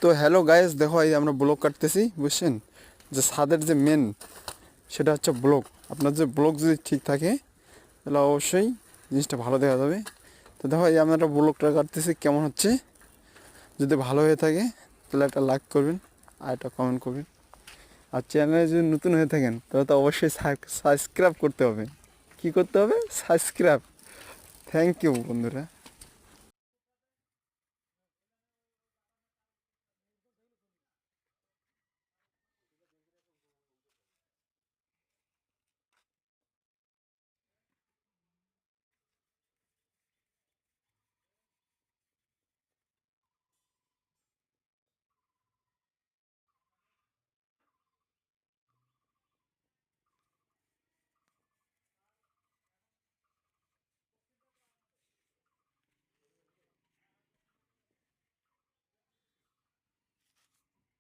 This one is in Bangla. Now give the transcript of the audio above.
তো হ্যালো গাইস, দেখো এই আমরা ব্লক কাটতেছি, বুঝছেন? যে ছাদের যে মেন সেটা হচ্ছে ব্লক। আপনার যে ব্লক যদি ঠিক থাকে তাহলে অবশ্যই জিনিসটা ভালো দেখা যাবে। তো দেখো এই আমরা ব্লকটা কাটতেছি, কেমন হচ্ছে? যদি ভালো হয়ে থাকে তাহলে একটা লাইক করবেন আর একটা কমেন্ট করবেন। আর চ্যানেলে যদি নতুন হয়ে থাকেন তাহলে তো অবশ্যই সাবস্ক্রাইব করতে হবে। কি করতে হবে? সাবস্ক্রাইব। থ্যাংক ইউ বন্ধুরা।